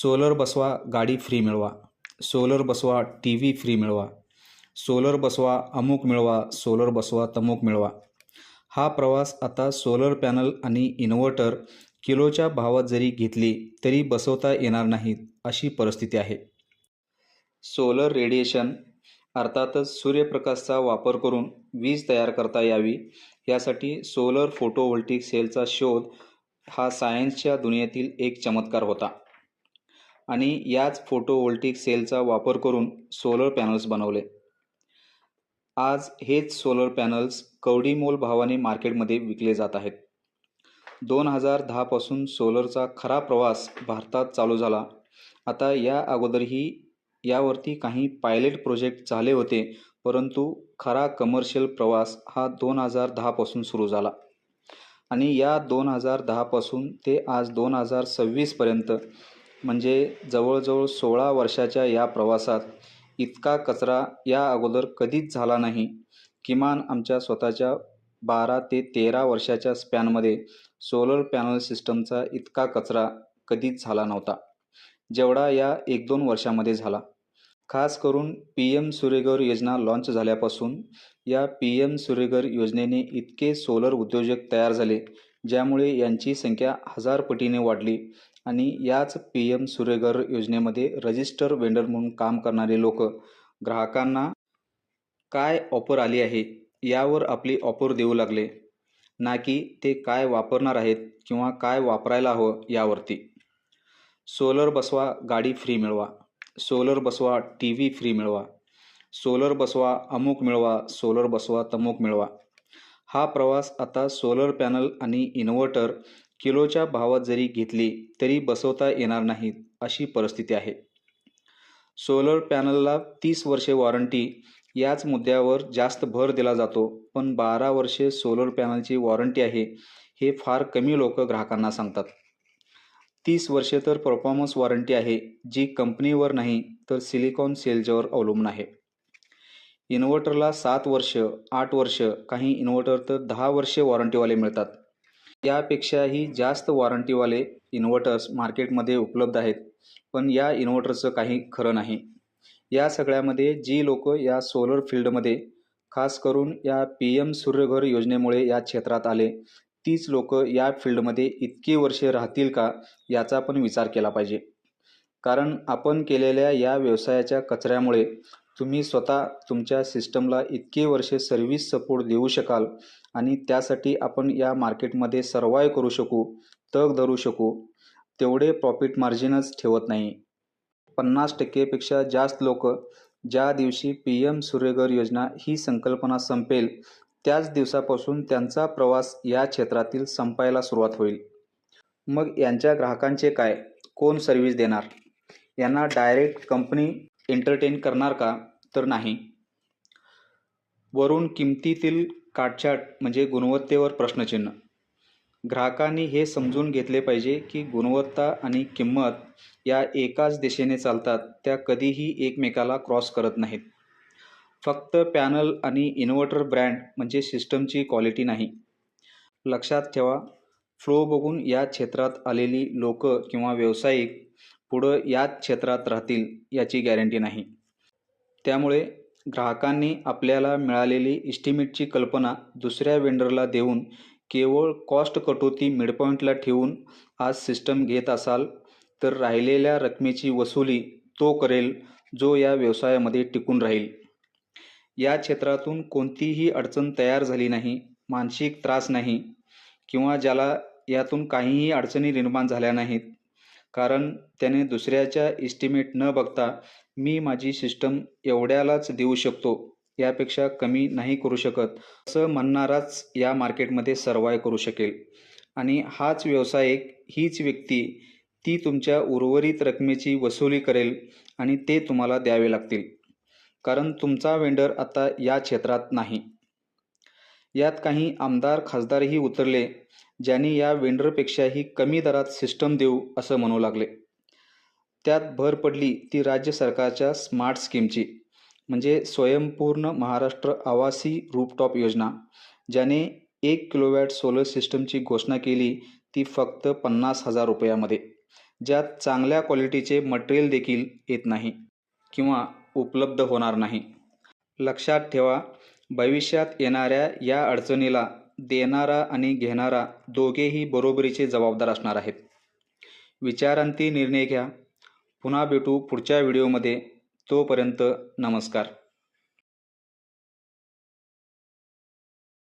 Solar बसवा गाडी free मिळवा, सोलर बसवा टी.व्ही. फ्री मिळवा, सोलर बसवा अमुक मिळवा, सोलर बसवा तमुक मिळवा. हा प्रवास आता सोलर पॅनल आणि इन्व्हर्टर किलोच्या भावात जरी घेतली तरी बसवता येणार नाहीत अशी परिस्थिती आहे. सोलर रेडिएशन अर्थातच सूर्यप्रकाशाचा वापर करून वीज तयार करता यावी यासाठी सोलर फोटोव्होल्टिक सेलचा शोध हा सायन्सच्या दुनियेतील एक चमत्कार होता. आणि याच फोटोव्होल्टिक सेलचा वापर करून सोलर पॅनल्स बनवले. आज हेच सोलर पॅनल्स कवडीमोल भावाने मार्केटमध्ये विकले जात आहेत. 2010 पासून सोलरचा खरा प्रवास भारतात चालू झाला. आता या अगोदरही यावरती काही पायलट प्रोजेक्ट झाले होते, परंतु खरा कमर्शियल प्रवास हा 2010 पासून सुरू झाला. आणि या 2010 पासून ते आज 2026 पर्यंत म्हणजे जवळजवळ 16 वर्षाच्या या प्रवासात इतका कचरा या अगोदर कधीच झाला नाही. किमान आमच्या स्वतःच्या 12 ते 13 वर्षाच्या स्पॅनमध्ये सोलर पॅनल सिस्टमचा इतका कचरा कधीच झाला नव्हता, जेवढा या 1-2 वर्षामध्ये झाला. खास करून PM सूर्यघर योजना लॉन्च झाल्यापासून या PM सूर्यघर योजनेने इतके सोलर उद्योजक तयार झाले, ज्यामुळे यांची संख्या 1000 पटीने वाढली. आणि याच PM सूर्यघर योजनेमध्ये रजिस्टर वेंडर म्हणून काम करणारे लोक ग्राहकांना काय ऑफर आली आहे यावर आपली ऑफर देऊ लागले, ना की ते काय वापरणार आहेत किंवा काय वापरायला हवं यावरती. सोलर बसवा गाडी फ्री मिळवा, सोलर बसवा टी.व्ही. फ्री मिळवा, सोलर बसवा अमुक मिळवा, सोलर बसवा तमुक मिळवा. हा प्रवास आता सोलर पॅनल आणि इन्व्हर्टर किलोच्या भावात जरी घेतली तरी बसवता येणार नाहीत अशी परिस्थिती आहे. सोलर पॅनलला 30 वर्षे वॉरंटी याच मुद्द्यावर जास्त भर दिला जातो, पण 12 वर्षे सोलर पॅनलची वॉरंटी आहे हे फार कमी लोक ग्राहकांना सांगतात. 30 वर्षे तर परफॉर्मन्स वॉरंटी आहे, जी कंपनीवर नाही तर सिलिकॉन सेलच्यावर अवलंबून आहे. इन्व्हर्टरला 7 वर्ष, 8 वर्ष, काही इन्व्हर्टर तर 10 वर्षे वॉरंटीवाले मिळतात. यापेक्षाही जास्त वॉरंटीवाले इन्व्हर्टर्स मार्केटमध्ये उपलब्ध आहेत, पण या इन्व्हर्टरचं काही खरं नाही. या सगळ्यामध्ये जी लोक या सोलर फील्डमध्ये खास करून या PM सूर्यघर योजनेमुळे या क्षेत्रात आले, तीच लोक या फील्डमध्ये इतकी वर्षे राहतील का याचा पण विचार केला पाहिजे. कारण आपण केलेल्या या व्यवसायाच्या कचऱ्यामुळे तुम्ही स्वतः तुमच्या सिस्टमला इतकी वर्षे सर्व्हिस सपोर्ट देऊ शकाल आणि त्यासाठी आपण या मार्केटमध्ये सर्वाईव्ह करू शकू, तग धरू शकू, तेवढे प्रॉफिट मार्जिनच ठेवत नाही. 50% पेक्षा जास्त लोक ज्या दिवशी PM सूर्यघर योजना ही संकल्पना संपेल त्याच दिवसापासून त्यांचा प्रवास या क्षेत्रातील संपायला सुरुवात होईल. मग यांच्या ग्राहकांचे काय? कोण सर्व्हिस देणार? यांना डायरेक्ट कंपनी एंटरटेन करणार का? तर नाही. वरून किमतीतील काटछाट म्हणजे गुणवत्तेवर प्रश्नचिन्ह. ग्राहकांनी हे समजून घेतले पाहिजे की गुणवत्ता आणि किंमत या एकाच दिशेने चालतात, त्या कधीही एकमेकाला क्रॉस करत नाहीत. फक्त पॅनल आणि इन्व्हर्टर ब्रँड म्हणजे सिस्टमची क्वालिटी नाही. लक्षात ठेवा, फ्लो बघून या क्षेत्रात आलेली लोक किंवा व्यावसायिक पुढं याच क्षेत्रात राहतील याची गॅरंटी नाही. त्यामुळे ग्राहकांनी आपल्याला मिळालेली इस्टिमेटची कल्पना दुसऱ्या वेंडरला देऊन केवळ कॉस्ट कटोती मिडपॉईंटला ठेवून आज सिस्टम घेत असाल तर राहिलेल्या रकमेची वसुली तो करेल जो या व्यवसायामध्ये टिकून राहील. या क्षेत्रातून कोणतीही अडचण तयार झाली नाही, मानसिक त्रास नाही किंवा ज्याला यातून काहीही अडचणी निर्माण झाल्या नाहीत, कारण त्याने दुसऱ्याच्या इस्टिमेट न बघता मी माझी सिस्टम एवढ्यालाच देऊ शकतो, यापेक्षा कमी नाही करू शकत असं म्हणणाराच या मार्केटमध्ये सर्वाईव्ह करू शकेल. आणि हाच व्यावसायिक, हीच व्यक्ती ती तुमच्या उर्वरित रकमेची वसुली करेल आणि ते तुम्हाला द्यावे लागतील, कारण तुमचा वेंडर आता या क्षेत्रात नाही. यात काही आमदार खासदारही उतरले, ज्यांनी या वेंडरपेक्षाही कमी दरात सिस्टम देऊ असं म्हणू लागले. त्यात भर पडली ती राज्य सरकारच्या स्मार्ट स्कीमची, म्हणजे स्वयंपूर्ण महाराष्ट्र आवासी रूफटॉप योजना, ज्याने 1 किलोवॅट सोलर सिस्टमची घोषणा केली ती फक्त 50,000 रुपयामध्ये, ज्यात चांगल्या क्वालिटीचे मटेरियल देखील येत नाही किंवा उपलब्ध होणार नाही. लक्षात ठेवा, भविष्यात येणाऱ्या या अडचणीला देणारा आणि घेणारा दोघेही बरोबरीचे जबाबदार असणार आहेत. विचारांती निर्णय घ्या. पुन्हा भेटू पुढच्या व्हिडिओमध्ये. तोपर्यंत नमस्कार.